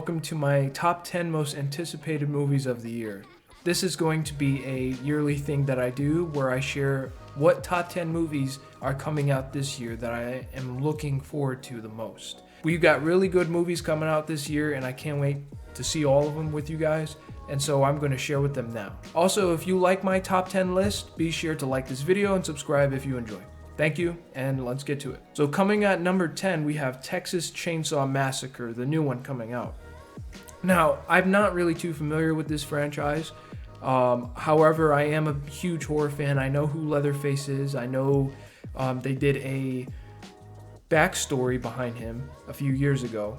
welcome to my top 10 most anticipated movies of the year. This is going to be a yearly thing that I do where I share what top 10 movies are coming out this year that I am looking forward to the most. We've got really good movies coming out this year and I can't wait to see all of them with you guys, and so I'm going to share with them now. Also, if you like my top 10 list, be sure to like this video and subscribe if you enjoy. Thank you, and let's get to it. So coming at number 10, we have Texas Chainsaw Massacre, the new one coming out. Now, I'm not really too familiar with this franchise. However, I am a huge horror fan. I know who Leatherface is. I know they did a backstory behind him a few years ago.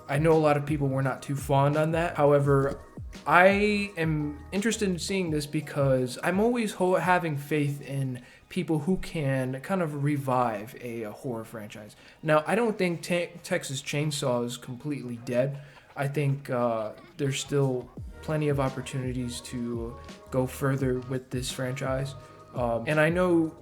I know a lot of people were not too fond on that. However, I am interested in seeing this because I'm always having faith in people who can kind of revive a horror franchise. Now, I don't think Texas Chainsaw is completely dead. I think there's still plenty of opportunities to go further with this franchise. And I know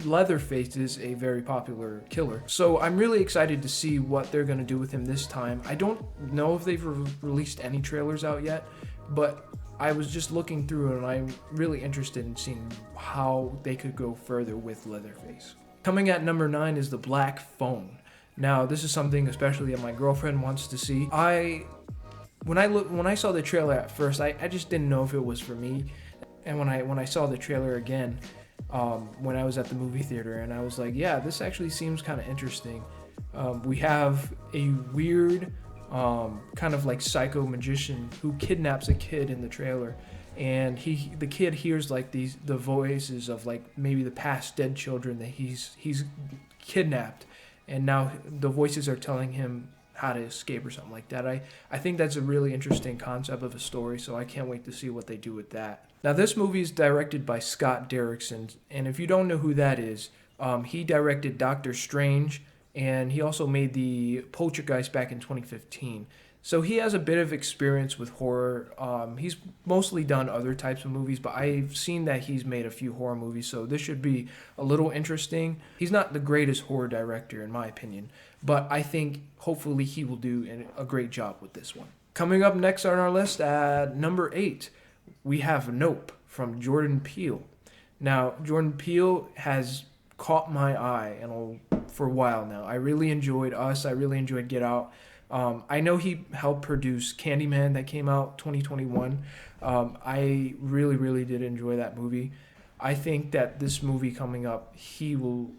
Leatherface is a very popular killer, so I'm really excited to see what they're going to do with him this time. I don't know if they've released any trailers out yet, but I was just looking through and I'm really interested in seeing how they could go further with Leatherface. Coming at number 9 is The Black Phone. Now, this is something especially that my girlfriend wants to see. When I saw the trailer at first, I just didn't know if it was for me. And when I saw the trailer again, when I was at the movie theater, and I was like, yeah, this actually seems kind of interesting. We have a weird kind of like psycho magician who kidnaps a kid in the trailer, and the kid hears like the voices of like maybe the past dead children that he's kidnapped, and now the voices are telling him how to escape or something like that. I think that's a really interesting concept of a story, so I can't wait to see what they do with that. Now, this movie is directed by Scott Derrickson, and if you don't know who that is, he directed Doctor Strange, and he also made the Poltergeist back in 2015. So he has a bit of experience with horror. He's mostly done other types of movies, but I've seen that he's made a few horror movies, so this should be a little interesting. He's not the greatest horror director, in my opinion, but I think hopefully he will do a great job with this one. Coming up next on our list at number 8, we have Nope from Jordan Peele. Now, Jordan Peele has caught my eye for a while now. I really enjoyed Us. I really enjoyed Get Out. I know he helped produce Candyman that came out 2021. I really, really did enjoy that movie. I think that this movie coming up, he will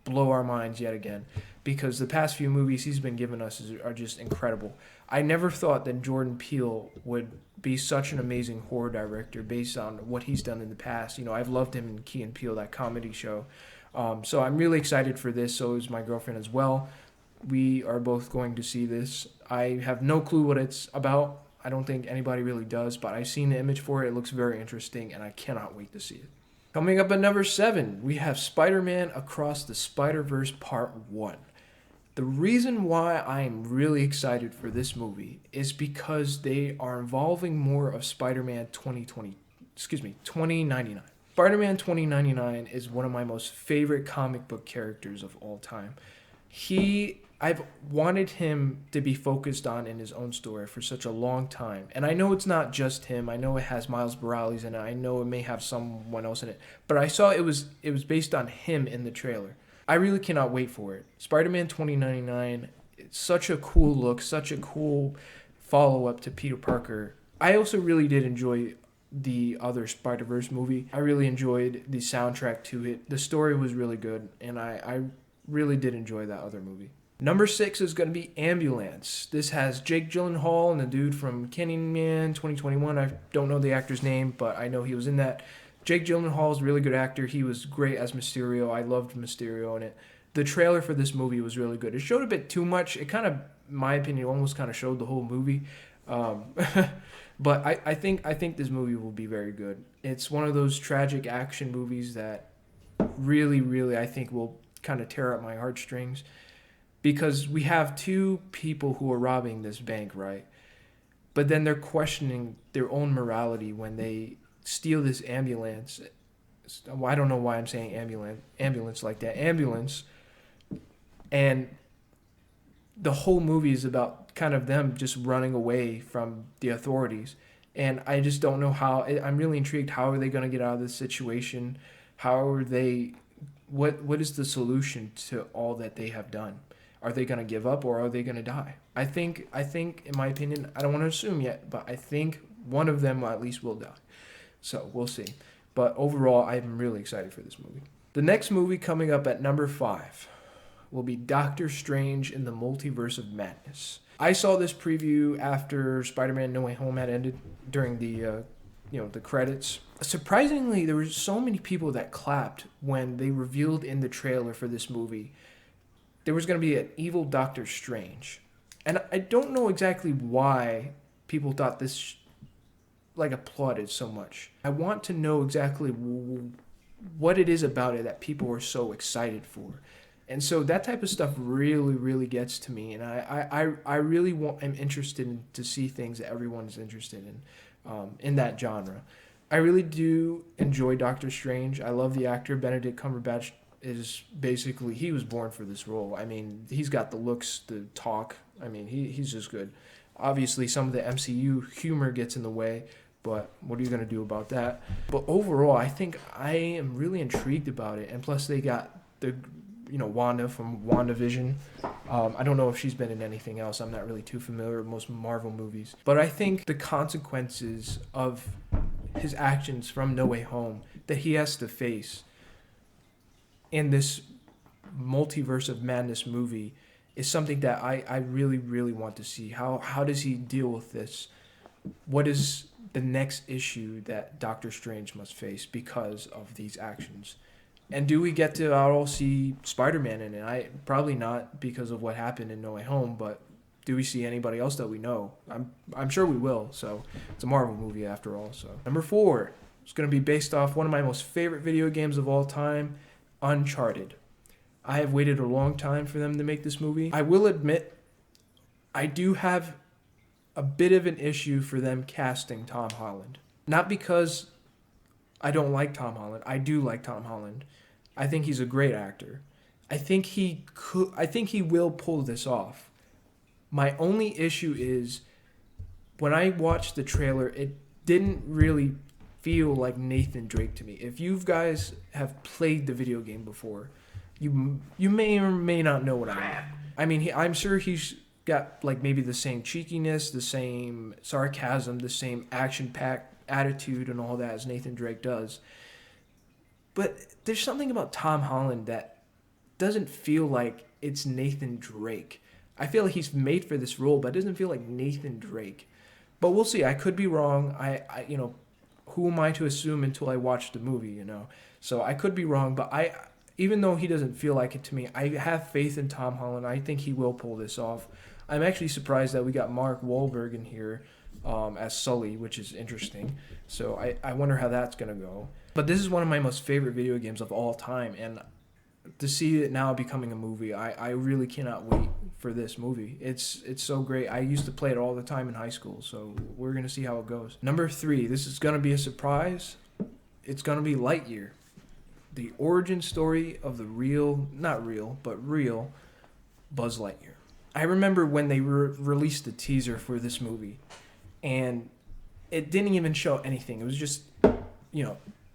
blow our minds yet again, because the past few movies he's been giving us are just incredible. I never thought that Jordan Peele would be such an amazing horror director based on what he's done in the past. You know, I've loved him in Key and Peele, that comedy show. So I'm really excited for this. So is my girlfriend as well. We are both going to see this. I have no clue what it's about. I don't think anybody really does, but I've seen the image for it. It looks very interesting, and I cannot wait to see it. Coming up at number 7, we have Spider-Man Across the Spider-Verse Part 1. The reason why I'm really excited for this movie is because they are involving more of Spider-Man 2099. Spider-Man 2099 is one of my most favorite comic book characters of all time. I've wanted him to be focused on in his own story for such a long time. And I know it's not just him. I know it has Miles Morales in it. I know it may have someone else in it. But I saw it was based on him in the trailer. I really cannot wait for it. Spider-Man 2099, it's such a cool look, such a cool follow-up to Peter Parker. I also really did enjoy the other Spider-Verse movie. I really enjoyed the soundtrack to it. The story was really good, and I really did enjoy that other movie. Number 6 is going to be Ambulance. This has Jake Gyllenhaal and the dude from Candyman 2021. I don't know the actor's name, but I know he was in that. Jake Gyllenhaal is a really good actor. He was great as Mysterio. I loved Mysterio in it. The trailer for this movie was really good. It showed a bit too much. It kind of, in my opinion, almost kind of showed the whole movie. But I think this movie will be very good. It's one of those tragic action movies that really, really, I think will kind of tear up my heartstrings. Because we have two people who are robbing this bank, right? But then they're questioning their own morality when they steal this ambulance. I don't know why I'm saying ambulance like that. Ambulance. And the whole movie is about kind of them just running away from the authorities. And I just don't know how. I'm really intrigued. How are they going to get out of this situation? How are they? What is the solution to all that they have done? Are they going to give up, or are they going to die? I think, in my opinion, I don't want to assume yet, but I think one of them at least will die. So we'll see. But overall, I'm really excited for this movie. The next movie coming up at number 5 will be Doctor Strange in the Multiverse of Madness. I saw this preview after Spider-Man No Way Home had ended during the the credits. Surprisingly, there were so many people that clapped when they revealed in the trailer for this movie there was going to be an evil Doctor Strange. And I don't know exactly why people thought this applauded so much. I want to know exactly what it is about it that people are so excited for. And so that type of stuff really, really gets to me. And I really am interested to see things that everyone is interested in that genre. I really do enjoy Doctor Strange. I love the actor. Benedict Cumberbatch he was born for this role. I mean, he's got the looks, the talk. I mean, he's just good. Obviously, some of the MCU humor gets in the way, but what are you going to do about that? But overall, I think I am really intrigued about it. And plus, they got the Wanda from WandaVision. I don't know if she's been in anything else. I'm not really too familiar with most Marvel movies. But I think the consequences of his actions from No Way Home that he has to face in this Multiverse of Madness movie is something that I really, really want to see. How does he deal with this? What is the next issue that Doctor Strange must face because of these actions? And do we get to all see Spider-Man in it? Probably not because of what happened in No Way Home, but do we see anybody else that we know? I'm sure we will. So it's a Marvel movie after all. So number 4 is going to be based off one of my most favorite video games of all time, Uncharted. I have waited a long time for them to make this movie. I will admit, I do have a bit of an issue for them casting Tom Holland. Not because I don't like Tom Holland. I do like Tom Holland. I think he's a great actor. I think he will pull this off. My only issue is when I watched the trailer, it didn't really feel like Nathan Drake to me. If you guys have played the video game before, you may or may not know what I mean. I mean, I'm sure he's got maybe the same cheekiness, the same sarcasm, the same action-packed attitude and all that as Nathan Drake does. But there's something about Tom Holland that doesn't feel like it's Nathan Drake. I feel like he's made for this role, but it doesn't feel like Nathan Drake. But we'll see. I could be wrong. I who am I to assume until I watch the movie, So I could be wrong, but even though he doesn't feel like it to me, I have faith in Tom Holland. I think he will pull this off. I'm actually surprised that we got Mark Wahlberg in here as Sully, which is interesting. So I wonder how that's going to go. But this is one of my most favorite video games of all time, and to see it now becoming a movie, I really cannot wait for this movie. It's so great. I used to play it all the time in high school, so we're going to see how it goes. Number 3, this is going to be a surprise. It's going to be Lightyear. The origin story of the real Buzz Lightyear. I remember when they released the teaser for this movie, and it didn't even show anything. It was just,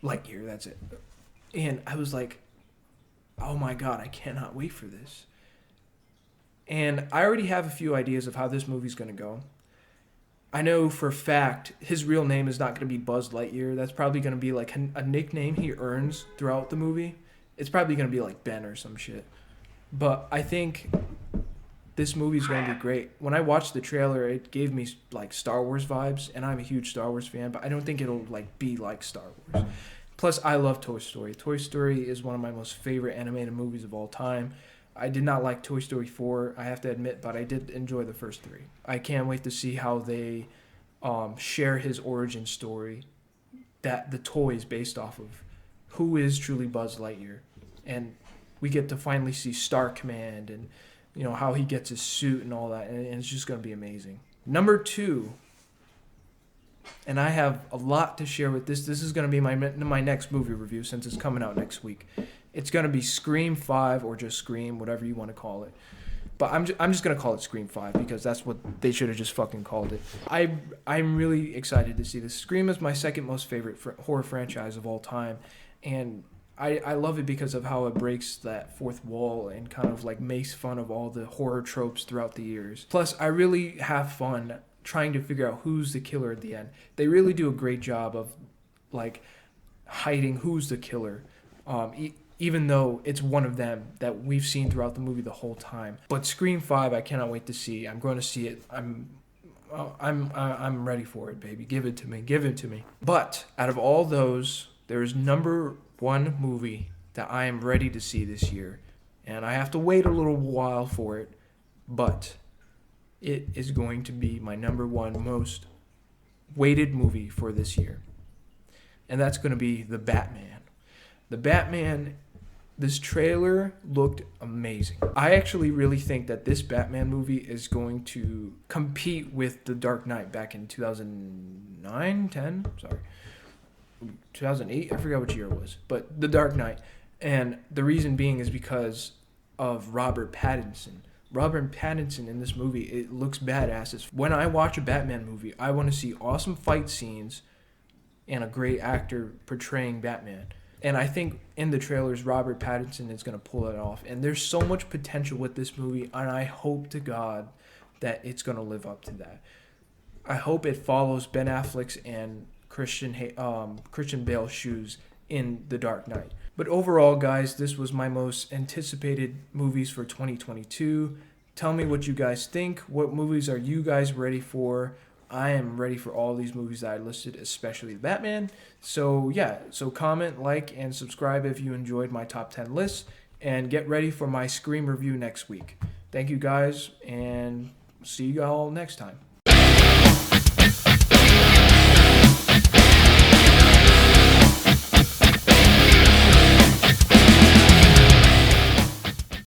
Lightyear, that's it. And I was like, oh my God, I cannot wait for this. And I already have a few ideas of how this movie's going to go. I know for a fact his real name is not going to be Buzz Lightyear. That's probably going to be a nickname he earns throughout the movie. It's probably going to be Ben or some shit. But I think this movie's going to be great. When I watched the trailer, it gave me Star Wars vibes, and I'm a huge Star Wars fan, but I don't think it'll be like Star Wars. Plus, I love Toy Story. Toy Story is one of my most favorite animated movies of all time. I did not like Toy Story 4, I have to admit, but I did enjoy the first 3. I can't wait to see how they share his origin story, that the toy is based off of. Who is truly Buzz Lightyear? And we get to finally see Star Command and how he gets his suit and all that, and it's just going to be amazing. Number 2, and I have a lot to share with this. This is going to be my next movie review since it's coming out next week. It's going to be Scream 5 or just Scream, whatever you want to call it. But I'm just gonna call it Scream 5 because that's what they should have just fucking called it. I'm really excited to see this. Scream is my second most favorite horror franchise of all time, and I love it because of how it breaks that fourth wall and kind of like makes fun of all the horror tropes throughout the years. Plus, I really have fun trying to figure out who's the killer at the end. They really do a great job of like hiding who's the killer, even though it's one of them that we've seen throughout the movie the whole time. But Scream 5, I cannot wait to see. I'm going to see it. I'm ready for it, baby. Give it to me. Give it to me. But out of all those, there's number one movie that I am ready to see this year, and I have to wait a little while for it, but it is going to be my number one most weighted movie for this year, and that's going to be The Batman. The Batman, this trailer looked amazing. I actually really think that this Batman movie is going to compete with The Dark Knight back in 2008, I forgot which year it was, but The Dark Knight. And the reason being is because of Robert Pattinson. Robert Pattinson in this movie, it looks badass. When I watch a Batman movie, I want to see awesome fight scenes and a great actor portraying Batman. And I think in the trailers, Robert Pattinson is going to pull it off. And there's so much potential with this movie, and I hope to God that it's going to live up to that. I hope it follows Ben Affleck's and Christian Bale's shoes in The Dark Knight. But overall, guys, this was my most anticipated movies for 2022. Tell me what you guys think. What movies are you guys ready for? I am ready for all these movies that I listed, especially Batman. So yeah, so comment, like, and subscribe if you enjoyed my top 10 list. And get ready for my Scream review next week. Thank you guys, and see you all next time.